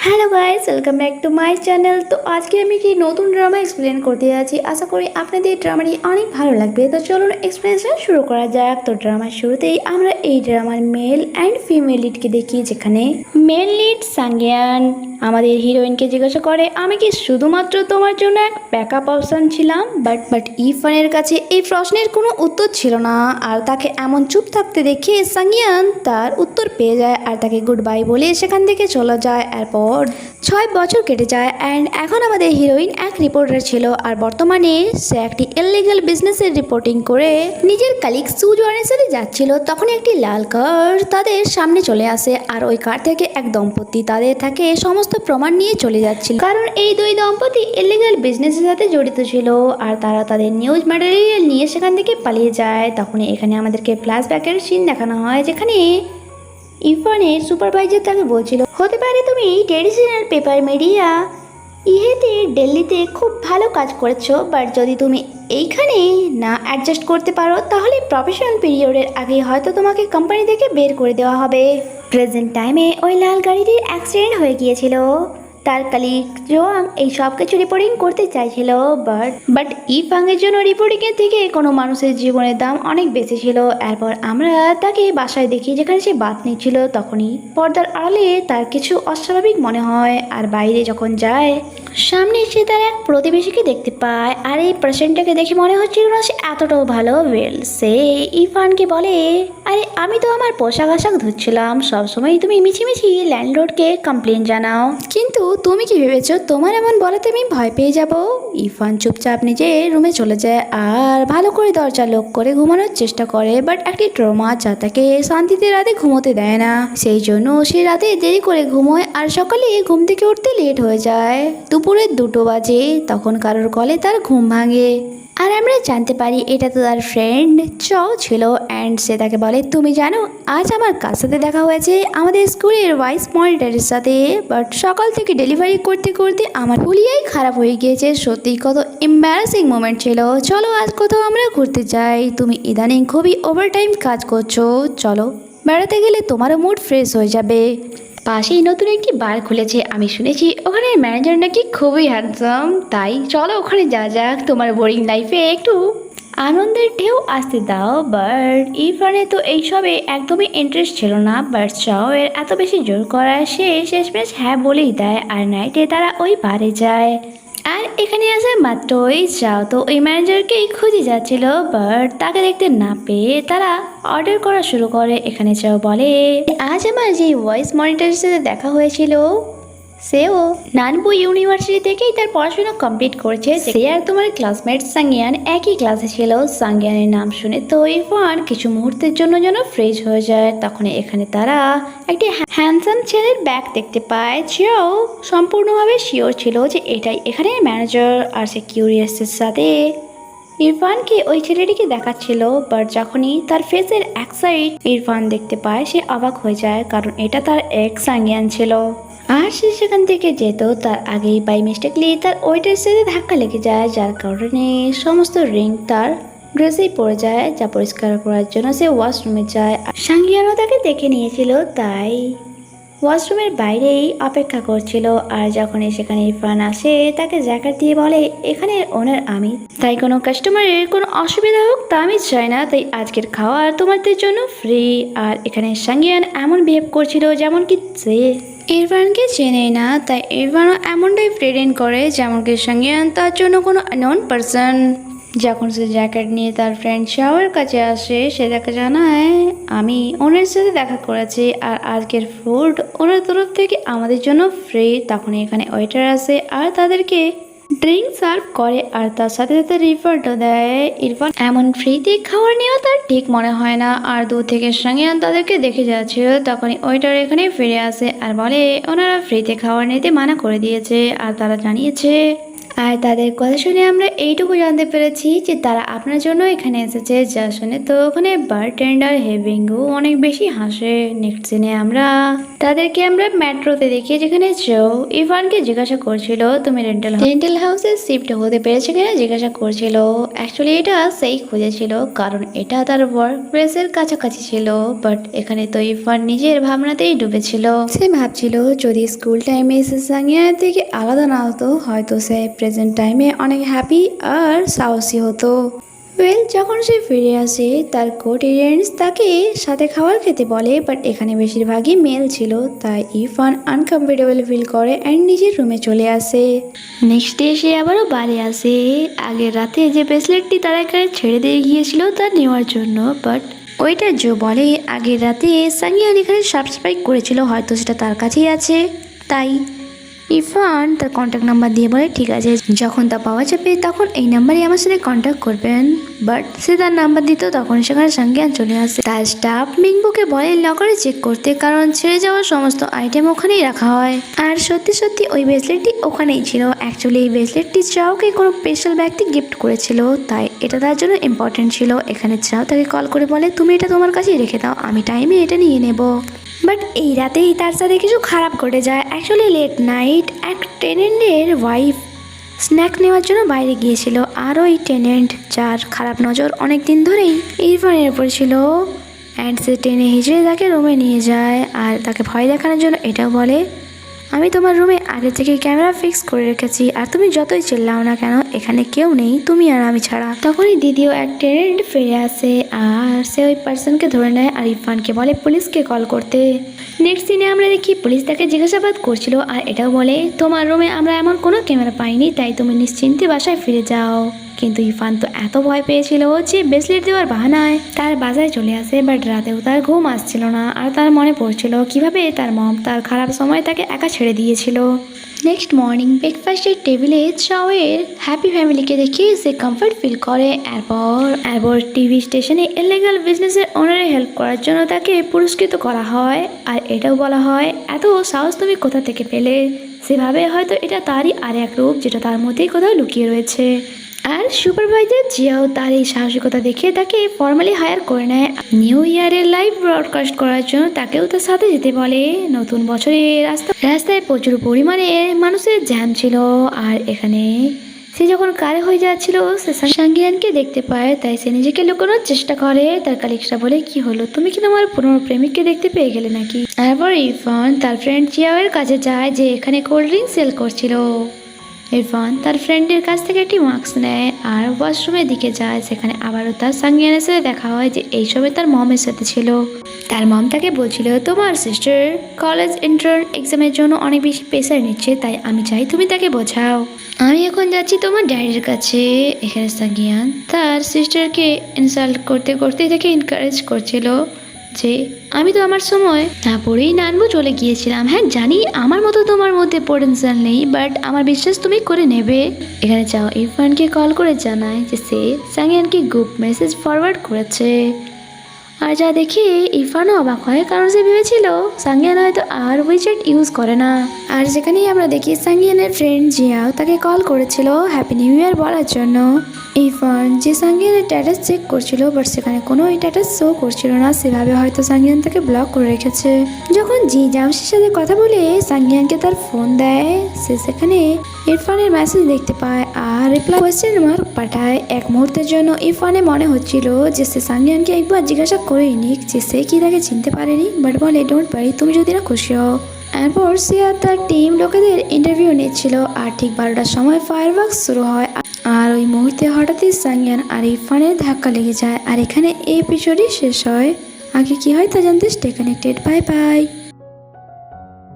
Hello guys, welcome back to my channel. তো আজকে আমি কি নতুন ড্রামা এক্সপ্লেন করতে যাচ্ছি। আশা করি আপনাদের ড্রামাটি অনেক ভালো লাগবে। তো চলুন এক্সপ্লেনেশন শুরু করা যাক। তো ড্রামার শুরুতেই আমরা এই ড্রামার মেল অ্যান্ড ফিমেল লিডকে দেখি, যেখানে মেল লিড সাংয়ান আমাদের হিরোইনকে জিজ্ঞাসা করে, আমি কি শুধুমাত্র তোমার জন্য এক ব্যাকআপ অপশন ছিলাম? বাট ইরফানের কাছে এই প্রশ্নের কোনো উত্তর ছিল না। আর তাকে এমন চুপ থাকতে দেখে সাংয়ান তার উত্তর পেয়ে যায় আর তাকে গুড বাই বলে সেখান থেকে চলে যায়। এরপর 6 বছর কেটে যায় অ্যান্ড এখন আমাদের হিরোইন এক রিপোর্টার ছিল আর বর্তমানে সে একটি ইললিগাল বিজনেসের রিপোর্টিং করে নিজের কালিগ সুজওয়ানের সাথে যাচ্ছিল। তখন একটি লাল কার তাদের সামনে চলে আসে আর ওই কার থেকে এক দম্পতি তাদের থেকে সমস্ত প্রমাণ নিয়ে চলে যাচ্ছিল, কারণ এই দুই দম্পতি ইললিগাল বিজনেসের সাথে জড়িত ছিল আর তারা তাদের নিউজ ম্যাটেরিয়াল নিয়ে সেখান থেকে পালিয়ে যায়। তখন এখানে আমাদেরকে ফ্ল্যাশব্যাকের সিন দেখানো হয়, যেখানে ইরফানের সুপারভাইজার তাকে বলছিল, হতে পারে তুমি ট্রেডিশনাল পেপার মিডিয়া ইহেতে দিল্লিতে খুব ভালো কাজ করেছো, বাট যদি তুমি এইখানে না অ্যাডজাস্ট করতে পারো তাহলে প্রফেশনাল পিরিয়ডের আগে হয়তো তোমাকে কোম্পানি থেকে বের করে দেওয়া হবে। প্রেজেন্ট টাইমে ওই লাল গাড়িটির অ্যাক্সিডেন্ট হয়ে গিয়েছিল। তার কালিগ জোয়াং এই সব কিছু রিপোর্টিং করতে চাইছিল, বাট ইরফানের জন্য রিপোর্টিংয়ের থেকে কোনো মানুষের জীবনের দাম অনেক বেশি ছিল। এরপর আমরা তাকে বাসায় দেখি, যেখানে সে বাত নিচ্ছিল। তখনই পর্দার আড়ালে তার কিছু অস্বাভাবিক মনে হয় আর বাইরে যখন যায় সামনে সে তার এক প্রতিবেশীকে দেখতে পায় আর এই পেশেন্টটাকে দেখে মনে হচ্ছিল না সে এতটাও ভালো। সে ইরফানকে বলে, আরে আমি তো আমার পোশাক আশাক ধুচ্ছিলাম, সবসময় তুমি মিছিমিছি ল্যান্ডলর্ডকে কমপ্লেন জানাও, কিন্তু তুমি কি ভেবেছো তোমার এমন বলাতে আমি ভয় পেয়ে যাব? ইরফান চুপচাপ নিজে রুমে চলে যায় আর ভালো করে দরজা লক করে ঘুমানোর চেষ্টা করে, বাট একটি ট্রমা যা তাকে শান্তিতে রাতে ঘুমোতে দেয় না। সেই জন্য সে রাতে দেরি করে ঘুমোয় আর সকালে ঘুম থেকে উঠতে লেট হয়ে যায়। দুপুরে 2টো বাজে, তখন কারোর কলে তার ঘুম ভাঙে আর আমরা জানতে পারি এটা তো তার ফ্রেন্ড চাও ছিল। অ্যান্ড সে তাকে বলে, তুমি জানো আজ আমার কার সাথে দেখা হয়েছে? আমাদের স্কুলের ভাইস মনিটরের সাথে। বাট সকাল থেকে ডেলিভারি করতে করতে আমার হুলিয়াই খারাপ হয়ে গিয়েছে। সত্যি কত এম্বারাসিং মোমেন্ট ছিল। চলো আজ কোথাও আমরা ঘুরতে যাই, তুমি ইদানিং খুবই ওভারটাইম কাজ করছো, চলো বেড়াতে গেলে তোমারও মুড ফ্রেশ হয়ে যাবে। পাশেই নতুন একটি বার খুলেছে, আমি শুনেছি ওখানে ম্যানেজার নাকি খুবই হ্যান্ডসাম, তাই চলো ওখানে যা যাক, তোমার বোরিং লাইফে একটু আনন্দের ঢেউ আসতে দাও। বাট ইরফানে তো এইসবে একদমই ইন্টারেস্ট ছিল না, বাট চাও এর এত বেশি জোর করায় সে শেষমেশ হ্যাঁ বলেই দেয় আর নাইটে তারা ওই বারে যায়। আর এখানে আসা মাত্রই চাও তো ওই ম্যানেজারকেই খুঁজে যাচ্ছিল, বাট তাকে দেখতে না পেয়ে তারা অর্ডার করা শুরু করে। এখানে চাও বলে, আজ আমার যে ভয়েস মনিটরের সাথে দেখা হয়েছিল সেও নানপু ইউনিভার্সিটি থেকেই তার পড়াশোনা কমপ্লিট করেছে। সে আর তোমার ক্লাসমেট সাংয়ান একই ক্লাসে ছিল। সাংয়ানের নাম শুনে তো ইরফান কিছু মুহূর্তের জন্য যেন ফ্রেশ হয়ে যায়। তখন এখানে তারা একটি হ্যান্ডসাম ছেলের ব্যাগ দেখতে পায়। সেও সম্পূর্ণভাবে শিওর ছিল যে এটাই এখানে ম্যানেজার, আর সে কিউরিয়াসের সাথে ইরফানকে ওই ছেলেটিকে দেখাচ্ছিল। বাট যখনই তার ফেসের এক সাইড ইরফান দেখতে পায় সে অবাক হয়ে যায়, কারণ এটা তার এক্স সাংয়ান ছিল। আর সে সেখান থেকে যেত তার আগেই বাই মিস্টেকলি তার ওয়েটের সাথে ধাক্কা লেগে যায়, যার কারণে সমস্ত রিং তার ড্রেসেই পড়ে যায়, যা পরিষ্কার করার জন্য সে ওয়াশরুমে যায়। সাংয়ানও তাকে দেখে নিয়েছিল, তাই ওয়াশরুমের বাইরেই অপেক্ষা করছিল। আর যখন সেখানে ইরফান আসে তাকে জ্যাকেট দিয়ে বলে, এখানে ওনার আমি, তাই কোনো কাস্টমারের কোনো অসুবিধা হোক তা আমি চাই না, তাই আজকের খাওয়ার তোমাদের জন্য ফ্রি। আর এখানে সাংয়ান এমন বিহেভ করছিল যেমন কি সে ইরফানকে চেনে না, তাই ইরফানও এমনটাই প্রেজেন্ট করে যেমন কি সাংয়ান তার জন্য কোনো নন পারসন। যখন সে জ্যাকেট নিয়ে তার ফ্রেন্ড শাওয়ার কাছে আসে সে তাকে জানায়, আমি ওনার সাথে দেখা করেছি আর আজকের ফুড ওনার তরফ থেকে আমাদের জন্য ফ্রি। তখন এখানে ওয়েটার আসে আর তাদেরকে ড্রিঙ্ক সার্ভ করে আর তার সাথে সাথে রিফান্ডও দেয়। ইরফান এমন ফ্রিতে খাবার নেওয়া তার ঠিক মনে হয় না আর দূর থেকে সাংয়ান তাদেরকে দেখে যাচ্ছিল। তখনই ওয়েটার এখানে ফিরে আসে আর বলে ওনারা ফ্রিতে খাবার নিতে মানা করে দিয়েছে আর তারা জানিয়েছে আর তাদের কথা শুনে আমরা এইটুকু জানতে পেরেছি যে তারা আপনার জন্য এখানে এসেছে, যা শুনে তো ওখানে বারটেন্ডার হেভিংও অনেক বেশি হাসে। নেক্সট সিনে তাদেরকে আমরা মেট্রোতে দেখি, যেখানে জো ইভানকে জিজ্ঞাসা করছিল তুমি রেন্টাল হাউসে শিফট হতে পেরেছে কিনা জিজ্ঞাসা করছিল। অ্যাকচুয়ালি এটা সেই খুঁজেছিল, কারণ এটা তার ওয়ার্ক প্লেসের কাছাকাছি ছিল। বাট এখানে তো ইভান নিজের ভাবনাতেই ডুবেছিল। সে ভাবছিল যদি স্কুল টাইমে সে সাঙ্গিয়ানের থেকে আলাদা না হতো, হয়তো সে প্রেজেন্ট টাইমে অনেক হ্যাপি আর সাহসী হতো। যখন সে ফিরে আসে তার কোটিরিয়ান্স তাকে সাথে খাবার খেতে বলে, বাট এখানে বেশিরভাগই মেল ছিল, তাই ইরফান আনকমফোর্টেবল ফিল করে অ্যান্ড নিজের রুমে চলে আসে। নেক্সট ডে সে আবারও বাড়ি আসে। আগের রাতে যে ব্রেসলেটটি তারা এখানে ছেড়ে দিয়ে গিয়েছিল তা নেওয়ার জন্য, বাট ওইটা জো বলে আগের রাতে সাঙ্গিয়ান এখানে সাবস্ক্রাইব করেছিল, হয়তো সেটা তার কাছেই আছে। তাই ইরফান তার কন্ট্যাক্ট নাম্বার দিয়ে বলে ঠিক আছে, যখন তা পাওয়া যাবে তখন এই নাম্বারে আমার সাথে কন্ট্যাক্ট করবেন। বাট সে তার নাম্বার দিত, তখন সেখানে সাঙ্গিয়ান চলে আসে। তার স্টাফ মিংবুকে বলে লকারে চেক করতে, কারণ ছেড়ে যাওয়ার সমস্ত আইটেম ওখানেই রাখা হয়। আর সত্যি সত্যি ওই ব্রেসলেটটি ওখানেই ছিল। অ্যাকচুয়ালি এই ব্রেসলেটটি চাওকে কোনো স্পেশাল ব্যক্তি গিফট করেছিল, তাই এটা তার জন্য ইম্পর্টেন্ট ছিল। এখানে চাও তাকে কল করে বলে তুমি এটা তোমার কাছেই রেখে দাও, আমি টাইমে এটা নিয়ে নেব। বাট এই রাতেই তার সাথে কিছু খারাপ ঘটে যায়। অ্যাকচুয়ালি লেট নাইট এক টেনেন্টের ওয়াইফ স্ন্যাক নেওয়ার জন্য বাইরে গিয়েছিল, আর ওই টেনেন্ট যার খারাপ নজর অনেক দিন ধরেই ইরফানের উপর ছিল, অ্যান্ড সে টেনে হিজড়ে তাকে রুমে নিয়ে যায়। আর তাকে ভয় দেখানোর জন্য এটাও বলে আমি তোমার রুমে আগে থেকে ক্যামেরা ফিক্স করে রেখেছি, আর তুমি যতই চিল্লাও না কেন এখানে কেউ নেই, তুমি আর আমি ছাড়া। তখনই দ্বিতীয় এক টেনেন্ট ফিরে আসে, আর সে ওই পার্সনকে ধরে নেয় আর ইরফানকে বলে পুলিশকে কল করতে। নেক্সট দিনে আমরা দেখি পুলিশ তাকে জিজ্ঞাসাবাদ করছিল, আর এটাও বলে তোমার রুমে আমরা এমন কোনো ক্যামেরা পাইনি, তাই তুমি নিশ্চিন্তে বাসায় ফিরে যাও। কিন্তু ইরফান তো এত ভয় পেয়েছিল যে ব্রেসলেট দেওয়ার বাহানায় তার বাসায় চলে আসে। বাট রাতেও তার ঘুম আসছিল না, আর তার মনে পড়ছিল কিভাবে তার মম তার খারাপ সময় তাকে একা ছেড়ে দিয়েছিল। নেক্সট মর্নিং ব্রেকফাস্টের টেবিলে চাওয়ের হ্যাপি ফ্যামিলিকে দেখে সে কমফর্ট ফিল করে। এরপর টিভি স্টেশনে ইলিগাল বিজনেসের ওনারে হেল্প করার জন্য তাকে পুরস্কৃত করা হয়। আর এটাও বলা হয় এত সাহস তুমি কোথা থেকে পেলে। সেভাবে হয়তো এটা তারই আর এক রূপ, যেটা তার মধ্যেই কোথাও লুকিয়ে রয়েছে। আর সুপারভাইজার জিয়াও তার এই সাহসিকতা দেখে তাকে ফর্মালি হায়ার করে নেয়। নিউ ইয়ারের লাইভ ব্রডকাস্ট করার জন্য তাকেও তার সাথে যেতে বলে। নতুন বছরে রাস্তায় প্রচুর পরিমাণে মানুষের জ্যাম ছিল, আর এখানে সে যখন কারে হয়ে যাচ্ছিল সে সাঙ্গিয়ানকে দেখতে পায়, তাই সে নিজেকে লুকানোর চেষ্টা করে। তার কালিকটা বলে কি হলো, তুমি কি তোমার পুরনো প্রেমিককে দেখতে পেয়ে গেলে নাকি? এরপর ইরফান তার ফ্রেন্ড জিয়াওয়ের কাছে যায় যে এখানে কোল্ড ড্রিঙ্ক সেল করছিল। ইরফান তার ফ্রেন্ডের কাছ থেকে একটি মাস্ক নেয় আর ওয়াশরুমের দিকে যায়। সেখানে আবারও তার সাঙ্গিয়ানের সাথে দেখা হয় যে এই সময় তার মমের সাথে ছিল। তার মম তাকে বলছিল তোমার সিস্টার কলেজ এন্ট্রান্স এক্সামের জন্য অনেক বেশি প্রেসার নিচ্ছে, তাই আমি চাই তুমি তাকে বোঝাও। আমি এখন যাচ্ছি তোমার ড্যাডির কাছে। এখানে সাঙ্গিয়ান তার সিস্টারকে ইনসাল্ট করতে করতে তাকে এনকারেজ করছিল যে আমি তো আমার সময় না পড়েই নানবো চলে গিয়েছিলাম। হ্যাঁ জানি আমার মতো তোমার মধ্যে পোটেনশিয়াল নেই, বাট আমার বিশ্বাস তুমি করে নেবে। এখানে চাও ইরফানকে কল করে জানায় যে সে সাঙ্গিয়ানকে গ্রুপ মেসেজ ফরওয়ার্ড করেছে। আর যা দেখে ইরফানও অবাক হয়, কারণ সে ভেবেছিল সাঙ্গিয়ান হয়তো আর উইচ্যাট ইউজ করে না। আর যেখানেই আমরা দেখি সাঙ্গিয়ানের ফ্রেন্ড জিয়াও তাকে কল করেছিল হ্যাপি নিউ ইয়ার বলার জন্য। ইরফান যে সাঙ্গিয়ানের স্ট্যাটাস চেক করছিল, বাট সেখানে কোনো স্ট্যাটাস শো করছিল না। সেভাবে হয়তো সাঙ্গিয়ান তাকে ব্লক করে রেখেছে। যখন জি জামশের সাথে কথা বলে সাঙ্গিয়ানকে তার ফোন দেয়, সে সেখানে ইরফানের মেসেজ দেখতে পায় আর রিপ্লাই কোয়েশ্চেন মার্ক পাঠায়। এক মুহূর্তের জন্য ইরফানে মনে হচ্ছিল যে সে সাঙ্গিয়ানকে একবার জিজ্ঞাসা করেই নিক যে সে কি তাকে চিনতে পারেনি, বাট বলে ডোন্ট পারি তুমি যদি না খুশি হও। এরপর সে আর তার টিম লোকেদের ইন্টারভিউ নিচ্ছিল, আর ঠিক 12টার সময় ফায়ারওয়ার্কস শুরু হয়। আর ওই মুহূর্তে হঠাৎই সাঙ্গিয়ান আর ইরফানের ধাক্কা লেগে যায়। আর এখানে এই এপিসোডই শেষ হয়। আগে কি হয় তা জানতে স্টে কানেক্টেড। Bye bye.